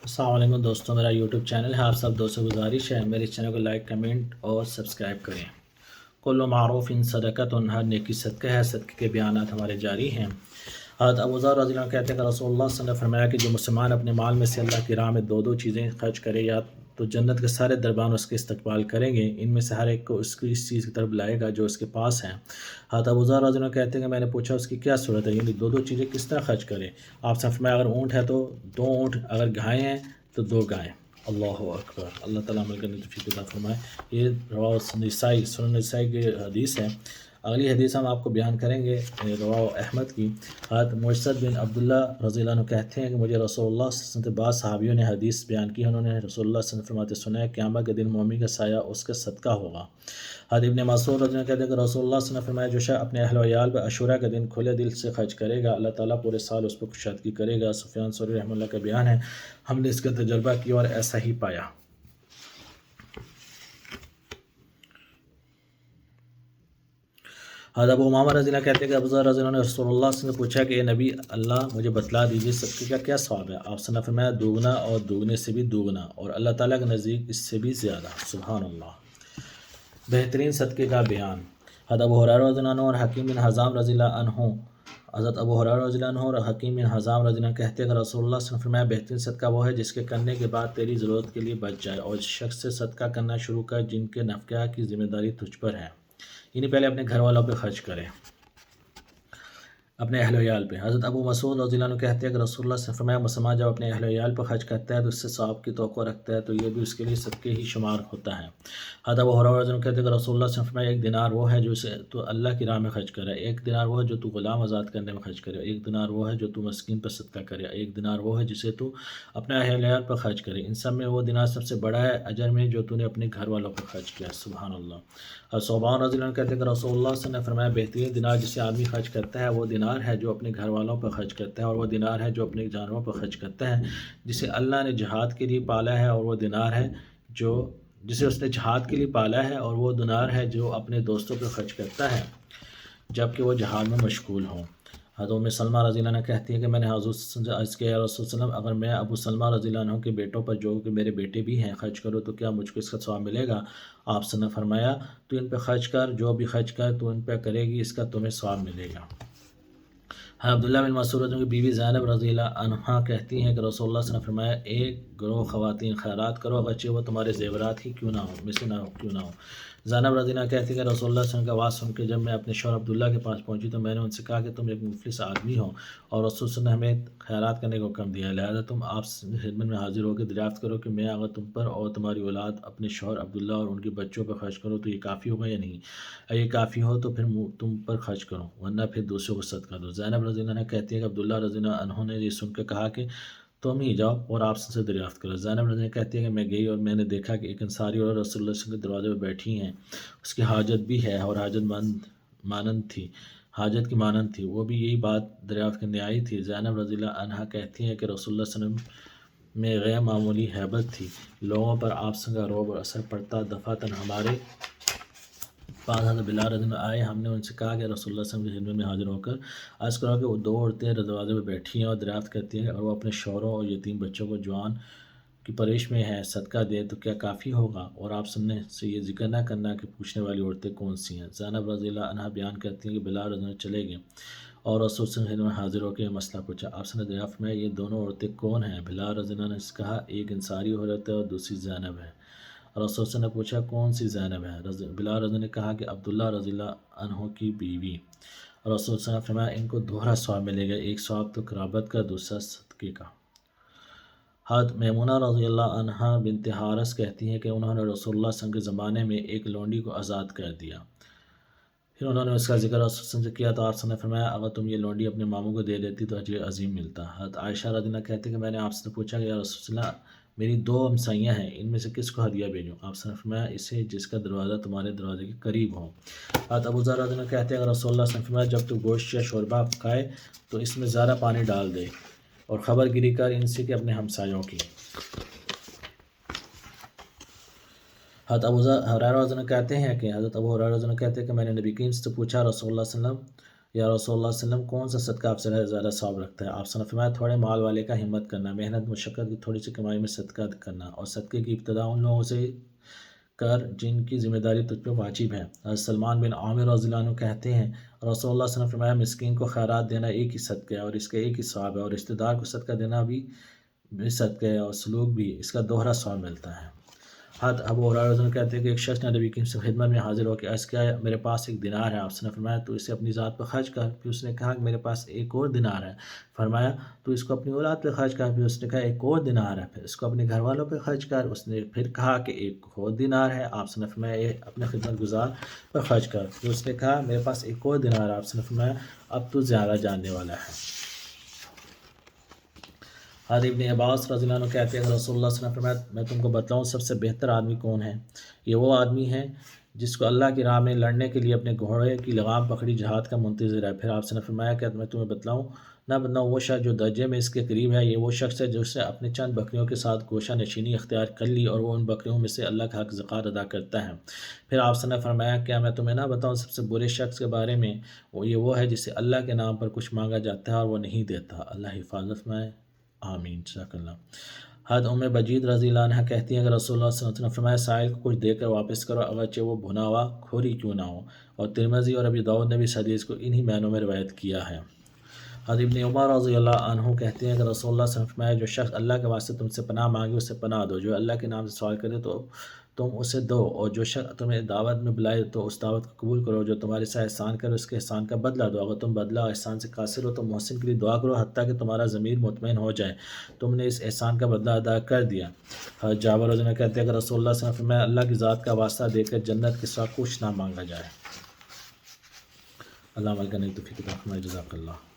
अस्सलाम वालेकुम दोस्तों, मेरा यूट्यूब चैनल है। आप सब दोस्तों गुजारिश है मेरे चैनल को लाइक कमेंट और सब्सक्राइब करें। कुल्लु मारूफ़ इन सदक़तुन, हर नेकी सदका है। सदक़े के बयानात हमारे जारी हैं। हज़रत अबू ज़र रज़ियल्लाहु अन्हु कहते हैं कि रसूलुल्लाह सल्लल्लाहु अलैहि वसल्लम ने फरमाया कि जो मुसलमान अपने माल में से अल्लाह की राह में दो दो चीज़ें खर्च करे, या तो जन्नत के सारे दरबान उसके इस्तकबाल करेंगे, इनमें से हर एक को उसकी इस चीज़ की तरफ बुलाएगा जो उसके पास है। हज़रत अबू ज़र रज़ियल्लाहु अन्हु कहते हैं कि मैंने पूछा उसकी क्या सूरत है, यानी दो दो चीज़ें किस तरह खर्च करें। आपसे फरमाया अगर ऊँट है तो दो ऊँट, अगर गायें हैं तो दो गायें। अल्लाहु अकबर। अल्लाह ताला अमल करने की तौफीक अता फरमाए। ये रवाह निसाई, सुनन निसाई की हदीस है। अगली हदीस हम आपको बयान करेंगे रवाह अहमद की। हज़रत मुर्सद बिन अब्दुल्ला रज़ियल्लाहु अन्हु कहते हैं कि मुझे रसूलुल्लाह सल्लल्लाहु अलैहि वसल्लम के बाद सहाबियों ने हदीस बयान की। उन्होंने रसूलुल्लाह सल्लल्लाहु अलैहि वसल्लम फरमाते सुना है, क़यामत के दिन मोमिन का साया उसका सदका होगा। हज़रत इब्न मसूद रज़ियल्लाहु अन्हु कहते हैं कि रसूलुल्लाह सल्लल्लाहु अलैहि वसल्लम ने फरमाया, जो शख्स अपने अहल व इयाल पर अशूरा के दिन खुले दिल से खर्च करेगा, अल्लाह ताला पूरे साल उस पर कुशादगी करेगा। सुफयान सौरी रहमतुल्लाह का बयान है, हमने इसका तजर्बा किया और ऐसा ही पाया। हज़रत अबू उमामा रज़ियल्लाहु कहते हैं कि अबू ज़र रज़ियल्लाहु अन्हु ने रसूलुल्लाह से पूछा कि ये नबी अल्लाह, मुझे बतला दीजिए सदक़े का क्या सवाब है। आपसे ने फरमाया दोगुना और दोगुने से भी दोगुना, और अल्लाह ताला के नज़दीक इससे भी ज़्यादा। सुभान अल्लाह। बेहतरीन सदक़े का बयान। हज़रत अबू हुरैरा रज़ियल्लाहु अन्हु और हकीम बिन हिज़ाम रज़ियल्लाहु अन्हु हज़रत अबू हुरैरा रज़ियल्लाहु अन्हु और हकीम बिन हिज़ाम रज़ियल्लाहु अन्हु कहते हैं कि रसूलुल्लाह सल्लल्लाहु अलैहि वसल्लम ने फरमाया, बेहतरीन सदका वो है जिसके करने के बाद तेरी ज़रूरत के लिए बच जाए, और इस शख्स से सदका करना शुरू कर जिनके नफ़क़ा की ज़िम्मेदारी तुझ पर है। यानी पहले अपने घर वालों पर खर्च करें, अपने अहल वयाल पे। हज़रत अबू मसूद रज़ियल्लाहु अन्हु कहते हैं कि रसूलुल्लाह सल्लल्लाहु अलैहि वसल्लम ने फरमाया, मुसलमान जब अपने अहल वयाल पर खर्च करता है तो उससे सवाब की तवक्को रखता है, तो ये भी उसके लिए सदक़े ही शुमार होता है। हज़रत अबू हुरैरा रज़ियल्लाहु अन्हु कहते हैं कि रसूलुल्लाह सल्लल्लाहु अलैहि वसल्लम ने फरमाया, एक दिनार वो है जो उसे तो अल्लाह की राह में खर्च करे, एक दिनार वो है जो तू ग़ुलाम आज़ाद करने में खर्च करे, एक दिनार वो है जो तू मस्कीन पर सदका करे, एक दिनार वो है जिसे तू अपने अहल वयाल पर खर्च करे। इन सब में वो दिनार सबसे बड़ा है अजर में जो तूने अपने घर वालों पर खर्च किया। सुभान अल्लाह। और सोबान रज़ियल्लाहु अन्हु कहते हैं कि रसूलुल्लाह सल्लल्लाहु अलैहि वसल्लम ने फरमाया, बेहतरीन दिनार जिसे आदमी खर्च करता है वो दिनार है जो अपने घर वालों पर खर्च करता है, और वो दिनार है जो अपने जानवरों पर खर्च करता है जिसे अल्लाह ने जहाद के लिए पाला है, और वो दिनार है जो जिसे उसने जहाद के लिए पाला है, और वो दिनार है जो अपने दोस्तों पर खर्च करता है जबकि वो जहाद में मशगूल हों। हज़रत उम्मे सलमा रज़ियल्लाहु अन्हा कहती है कि मैंने हज़रत से अर्ज़ किया, या रसूल सल्लल्लाहु अलैहि वसल्लम, अगर मैं अबू सलमा रज़ियल्लाहु अन्हु के बेटों पर जो कि मेरे बेटे भी हैं खर्च करूँ तो क्या मुझको इसका सवाब मिलेगा। आपसे ने फरमाया, तू इन पर खर्च कर, जो भी खर्च कर तू इन पर करेगी इसका तुम्हें सवाब मिलेगा। अब्दुल्लाह बिन मसूद की बीवी ज़ैनब रज़ियल्लाहु अन्हा कहती हैं कि रसूलुल्लाह सल्लल्लाहु अलैहि वसल्लम ने फरमाया, एक ग्रोह ख़वातीन खैरात करो, अगरचे वो तुम्हारे ज़ेवरात ही क्यों ना हो में से ना हो क्यों ना हो। ज़ैनब रज़ियल्लाहु अन्हा कहती है कि रसूलुल्लाह सल्लल्लाहु अलैहि वसल्लम की आवाज़ सुन के जब मैं अपने शौहर अब्दुल्ला के पास पहुंची तो मैंने उनसे कहा कि तुम एक मुफलिस आदमी हो, और रसूल सल्लल्लाहु अलैहि वसल्लम ने हमें खैरात करने का हुक्म दिया है, लिहाजा तुम आप खिदमत में हाजिर होकर दरियाफ़्त करो कि मैं अगर तुम पर और तुम्हारी औलाद अपने शौहर अब्दुल्ला और उनके बच्चों पर खर्च करो तो ये काफ़ी होगा या नहीं। ये काफ़ी हो तो फिर तुम पर खर्च करो, वरना फिर दूसरों को सदका दो। ज़ैनब रज़ियल्लाहु अन्हा कहती है कि अब्दुल्ला रज़ियल्लाहु अन्हु ने ये सुनकर कहा कि तुम ही जाओ और आप से दरियाफ़्त करो। ज़ैनब रज़ियल्लाहु अन्हा कहती है कि मैं गई और मैंने देखा कि एक अंसारी औरत रसूलुल्लाह सल्लल्लाहु अलैहि वसल्लम के दरवाज़े पर बैठी हैं, उसकी हाजत भी है और हाजत की मानंद थी, वो भी यही बात दरियाफ़्त करने आई थी। ज़ैनब रज़ियल्लाहु अन्हा कहती हैं कि रसूलुल्लाह सल्लल्लाहु अलैहि वसल्लम में गैर मामूली हैबत थी, लोगों पर आप संगा रौब और असर पड़ता। दफ़ातन हमारे पास हज़रत बिलाल रज़ियल्लाहु अन्हु आए, हमने उनसे कहा कि रसूलुल्लाह सल्लल्लाहु अलैहि वसल्लम की खिदमत में हाजिर होकर अर्ज़ करो कि वो दो औरतें दरवाज़े पर बैठी हैं और दरियाफ़्त करती हैं, और वो अपने शौहरों और यतीम बच्चों को जवान की परवरिश में है सदका दे तो क्या काफ़ी होगा, और आप सबने से ये जिक्र ना करना कि पूछने वाली औरतें कौन सी हैं। ज़ैनब रज़ियल्लाहु अन्हा बयान करती हैं कि बिलाल रज़ियल्लाहु अन्हु चले गए और रसूल सल्लल्लाहु अलैहि वसल्लम में हाजिर होकर यह मसला पूछा। आपने दरियाफ़्त में ये दोनों औरतें कौन हैं। बिलाल रज़ियल्लाहु अन्हु ने कहा, एक अंसारी औरत है और दूसरी ज़ैनब है। रसूल सल्लल्लाहु अलैहि वसल्लम ने पूछा, कौन सी ज़ैनब है। बिलाल रज़ियल्लाहु अन्हु ने कहा कि अब्दुल्ला रज़ियल्लाहु अन्हु की बीवी। रसूल सल्लल्लाहु अलैहि वसल्लम ने फरमाया, इनको दोहरा सवाब मिलेगा, एक सवाब तो क़राबत का, दूसरा सदक़े का। हज़रत मैमूना रज़ियल्लाहु अन्हा बिन्त हारिस कहती हैं कि उन्होंने रसूलुल्लाह सल्लल्लाहु अलैहि वसल्लम के ज़माने में एक लौंडी को आज़ाद कर दिया, फिर उन्होंने उसका ज़िक्र रसूल सल्लल्लाहु अलैहि वसल्लम से किया तो आपने फरमाया, अगर तुम ये लौंडी अपने मामू को दे देती तो अजर अजीम मिलता। हज़रत आयशा रज़ियल्लाहु अन्हा कहती है कि मैंने आपसे पूछा कि या रसूल अल्लाह, मेरी दो हमसाइयाँ हैं, इनमें से किसको हदिया भेजूँ। आपने फरमाया, इसे जिसका दरवाज़ा तुम्हारे दरवाजे के करीब हो। हज़रत अबू ज़र रज़ियल्लाहु अन्हु कहते हैं कि रसूलुल्लाह सल्लल्लाहु अलैहि वसल्लम ने फरमाया, जब तू गोश्त या शोरबा पकाए तो इसमें ज़रा पानी डाल दे और ख़बर गिरी कर इनसे कि अपने हमसायों की। हज़रत अबू हुरैरा कहते हैं कि मैंने नबी करीम से पूछा, रसूलुल्लाह सल्लल्लाहु अलैहि वसल्लम یا رسول اللہ صلی اللہ علیہ وسلم کون سا صدقہ آپ سے زیادہ ثواب رکھتا ہے؟ آپ نے فرمایا تھوڑے مال والے کا ہمت کرنا، محنت مشقت کی تھوڑی سی کمائی میں صدقہ کرنا، اور صدقے کی ابتدا ان لوگوں سے کر جن کی ذمہ داری تجھ پہ واجب ہے۔ حضرت سلمان بن عامر رضی اللہ عنہ کہتے ہیں رسول اللہ صلی اللہ علیہ وسلم نے فرمایا مسکین کو خیرات دینا ایک ہی صدقہ ہے اور اس کا ایک ہی ثواب ہے، اور رشتہ دار کو صدقہ دینا بھی صدقہ ہے اور سلوک بھی، اس کا دوہرا ثواب ملتا ہے۔ حضرت ابو ہریرہ رضی اللہ عنہ کہتے ہیں کہ ایک شخص نے نبی کریم صلی اللہ علیہ وسلم کی خدمت میں حاضر ہو کے عرض کیا میرے پاس ایک دینار ہے، آپ نے فرمایا تو اسے اپنی ذات پر خرچ کر، پھر اس نے کہا کہ میرے پاس ایک اور دینار ہے، فرمایا تو اس کو اپنی اولاد پہ خرچ کر، پھر اس نے کہا ایک اور دینار ہے، پھر اس کو اپنے گھر والوں پہ خرچ کر، اس نے پھر کہا کہ ایک اور دینار ہے، آپ نے فرمایا یہ اپنے خدمت گزار پر خرچ کر، پھر اس نے کہا میرے پاس ایک اور دینار ہے، آپ نے فرمایا اب تو زیادہ جاننے والا ہے۔ حضرت ابن عباس رضی اللہ عنہ کہتے ہیں کہ رسول اللہ صلی اللہ علیہ وسلم نے فرمایا میں تم کو بتلاؤں سب سے بہتر آدمی کون ہے؟ یہ وہ آدمی ہے جس کو اللہ کی راہ میں لڑنے کے لیے اپنے گھوڑے کی لگام پکڑی جہاد کا منتظر ہے۔ پھر آپ نے فرمایا کہ میں تمہیں بتلاؤں وہ شخص جو درجے میں اس کے قریب ہے، یہ وہ شخص ہے جس نے اپنے چند بکریوں کے ساتھ گوشہ نشینی اختیار کر لی اور وہ ان بکریوں میں سے اللہ کا حق زکوٰۃ ادا کرتا ہے۔ پھر آپ نے فرمایا کیا میں تمہیں نہ بتاؤں سب سے برے شخص کے بارے میں؟ وہ ہے جسے اللہ کے نام پر کچھ مانگا جاتا ہے اور وہ نہیں دیتا۔ اللہ حفاظت میں آمین۔ جزاک اللہ۔ حضرت بجید رضی اللہ عنہ کہتی ہیں کہ رسول اللہ صلی اللہ علیہ وسلم نے فرمایا سائل کو کچھ دے کر واپس کرو اگرچہ وہ بھنا ہوا کھوری کیوں نہ ہو، اور ترمذی اور ابی داؤد نے بھی اس حدیث کو انہی معنوں میں روایت کیا ہے۔ حضرت ابن عمر رضی اللہ عنہ کہتے ہیں کہ رسول اللہ صلی اللہ علیہ وسلم نے فرمایا جو شخص اللہ کے واسطے تم سے پناہ مانگے اسے پناہ دو، جو اللہ کے نام سے سوال کرے تو تم اسے دو، اور جو شخص تمہیں دعوت میں بلائے تو اس دعوت کو قبول کرو، جو تمہارے ساتھ احسان کرے اس کے احسان کا بدلہ دو، اگر تم بدلہ احسان سے قاصر ہو تو محسن کے لیے دعا کرو حتیٰ کہ تمہارا ضمیر مطمئن ہو جائے تم نے اس احسان کا بدلہ ادا کر دیا۔ حضرت جابر رضی اللہ عنہ کہتے ہیں کہ رسول اللہ صلی اللہ علیہ وسلم نے فرمایا اللہ کی ذات کا واسطہ دے کر جنت کے سوا کچھ نہ مانگا جائے۔ اللہ عمل کرنے کی توفیق عطا فرمائے۔ جزاک اللہ۔